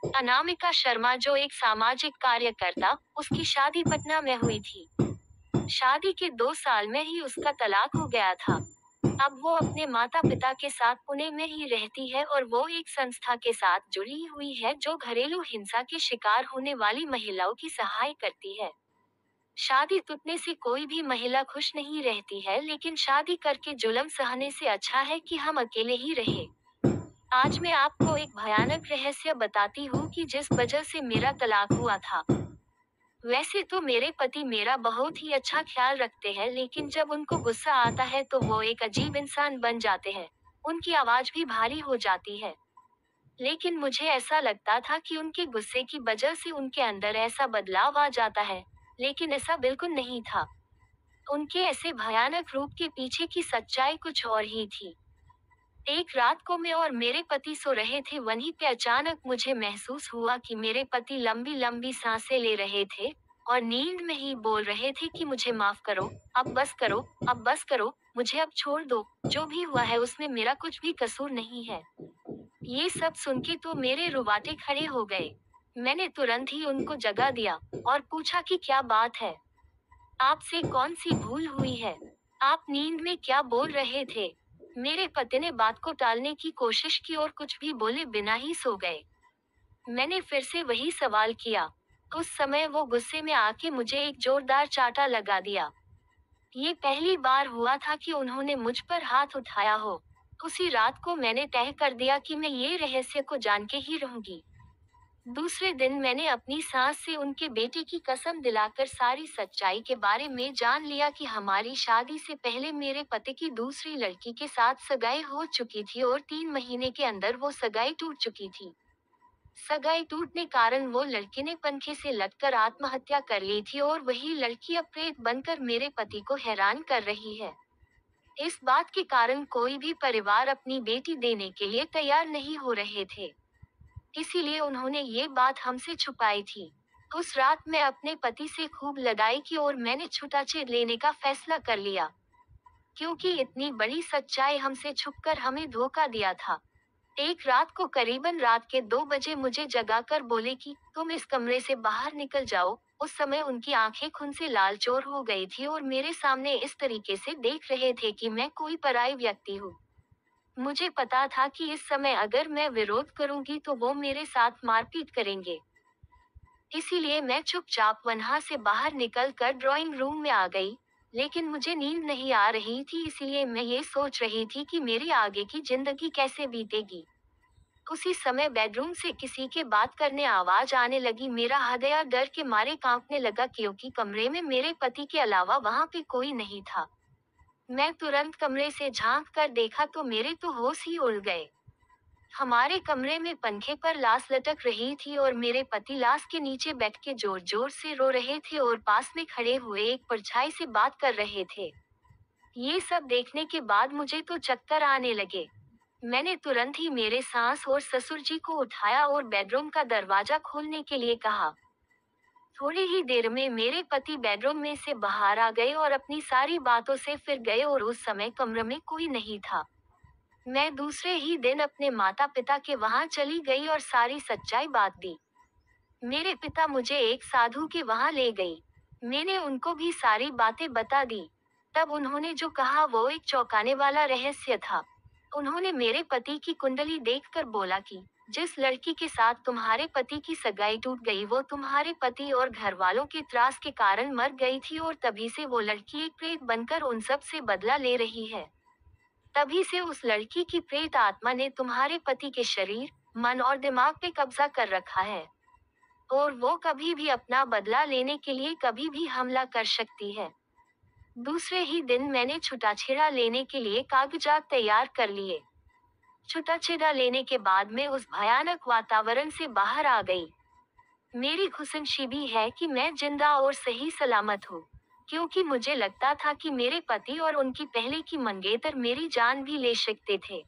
अनामिका शर्मा जो एक सामाजिक कार्यकर्ता, उसकी शादी पटना में हुई थी। शादी के 2 साल में ही उसका तलाक हो गया था। अब वो अपने माता पिता के साथ पुणे में ही रहती है और वो एक संस्था के साथ जुड़ी हुई है जो घरेलू हिंसा के शिकार होने वाली महिलाओं की सहाय करती है। शादी टूटने से कोई भी महिला खुश नहीं रहती है, लेकिन शादी करके जुल्म सहने से अच्छा है कि हम अकेले ही रहें। आज मैं आपको एक भयानक रहस्य बताती हूँ कि जिस वजह से मेरा तलाक हुआ था। वैसे तो मेरे पति मेरा बहुत ही अच्छा ख्याल रखते हैं, लेकिन जब उनको गुस्सा आता है तो वो एक अजीब इंसान बन जाते हैं। उनकी आवाज भी भारी हो जाती है। लेकिन मुझे ऐसा लगता था कि उनके गुस्से की वजह से उनके अंदर ऐसा बदलाव आ जाता है, लेकिन ऐसा बिल्कुल नहीं था। उनके ऐसे भयानक रूप के पीछे की सच्चाई कुछ और ही थी। एक रात को मैं और मेरे पति सो रहे थे, वहीं पे अचानक मुझे महसूस हुआ कि मेरे पति लंबी लंबी सांसें ले रहे थे और नींद में ही बोल रहे थे कि मुझे माफ करो, अब बस करो, अब बस करो, मुझे अब छोड़ दो, जो भी हुआ है उसमें मेरा कुछ भी कसूर नहीं है। ये सब सुन के तो मेरे रुवाटे खड़े हो गए। मैंने तुरंत ही उनको जगा दिया और पूछा कि क्या बात है? आपसे कौन सी भूल हुई है? आप नींद में क्या बोल रहे थे? मेरे पति ने बात को टालने की कोशिश की और कुछ भी बोले बिना ही सो गए। मैंने फिर से वही सवाल किया। उस समय वो गुस्से में आके मुझे एक जोरदार चांटा लगा दिया। ये पहली बार हुआ था कि उन्होंने मुझ पर हाथ उठाया हो। उसी रात को मैंने तय कर दिया कि मैं ये रहस्य को जान के ही रहूंगी। दूसरे दिन मैंने अपनी सास से उनके बेटे की कसम दिलाकर सारी सच्चाई के बारे में जान लिया कि हमारी शादी से पहले मेरे पति की दूसरी लड़की के साथ सगाई हो चुकी थी और 3 महीने के अंदर वो सगाई टूट चुकी थी। सगाई टूटने कारण वो लड़की ने पंखे से लटकर आत्महत्या कर ली थी और वही लड़की अब प्रेत बनकर मेरे पति को हैरान कर रही है। इस बात के कारण कोई भी परिवार अपनी बेटी देने के लिए तैयार नहीं हो रहे थे। इसीलिए उन्होंने ये बात हमसे छुपाई थी। उस रात मैं अपने पति से खूब लड़ाई की और मैंने छुटाछेड़ लेने का फैसला कर लिया, क्योंकि इतनी बड़ी सच्चाई हमसे छुपकर हमें धोखा दिया था। एक रात को करीबन रात के 2 बजे मुझे जगाकर बोले कि तुम इस कमरे से बाहर निकल जाओ। उस समय उनकी आंखें खून से लालचोर हो गई थी और मेरे सामने इस तरीके से देख रहे थे कि मैं कोई पराई व्यक्ति हूँ। मुझे पता था कि इस समय अगर मैं विरोध करूंगी तो वो मेरे साथ मारपीट करेंगे। इसीलिए मैं चुपचाप वहां से बाहर निकल कर ड्राइंग रूम में आ गई। लेकिन मुझे नींद नहीं आ रही थी, इसलिए मैं ये सोच रही थी कि मेरी आगे की जिंदगी कैसे बीतेगी। उसी समय बेडरूम से किसी के बात करने आवाज आने लगी। मेरा हृदय डर के मारे कांपने लगा, क्योंकि कमरे में मेरे पति के अलावा वहां पे कोई नहीं था। मैं तुरंत कमरे से झांक कर देखा तो मेरे तो होश ही उड़ गए। हमारे कमरे में पंखे पर लाश लटक रही थी और मेरे पति लाश के नीचे बैठ के जोर जोर से रो रहे थे और पास में खड़े हुए एक परछाई से बात कर रहे थे। ये सब देखने के बाद मुझे तो चक्कर आने लगे। मैंने तुरंत ही मेरे सास और ससुर जी को उठाया और बेडरूम का दरवाजा खोलने के लिए कहा। थोड़ी ही देर में मेरे पति बेडरूम में से बाहर आ गए और अपनी सारी बातों से फिर गए और उस समय कमरे में कोई नहीं था। मैं दूसरे ही दिन अपने माता पिता के वहां चली गई और सारी सच्चाई बात दी। मेरे पिता मुझे एक साधु के वहां ले गई। मैंने उनको भी सारी बातें बता दी। तब उन्होंने जो कहा वो एक चौंकाने वाला रहस्य था। उन्होंने मेरे पति की कुंडली देखकर बोला कि जिस लड़की के साथ तुम्हारे पति की सगाई टूट गई वो तुम्हारे पति और घर वालों के त्रास के कारण मर गई थी और तभी से वो लड़की एक प्रेत बनकर उन सब से बदला ले रही है। तभी से उस लड़की की प्रेत आत्मा ने तुम्हारे पति के शरीर, मन और दिमाग पे कब्जा कर रखा है और वो कभी भी अपना बदला लेने के लिए कभी भी हमला कर सकती है। दूसरे ही दिन मैंने छुटाछेड़ा लेने के लिए कागजात तैयार कर लिए। छुटाछेड़ा लेने के बाद मैं उस भयानक वातावरण से बाहर आ गई। मेरी खुशनसीबी है कि मैं जिंदा और सही सलामत हूँ, क्योंकि मुझे लगता था कि मेरे पति और उनकी पहले की मंगेतर मेरी जान भी ले सकते थे।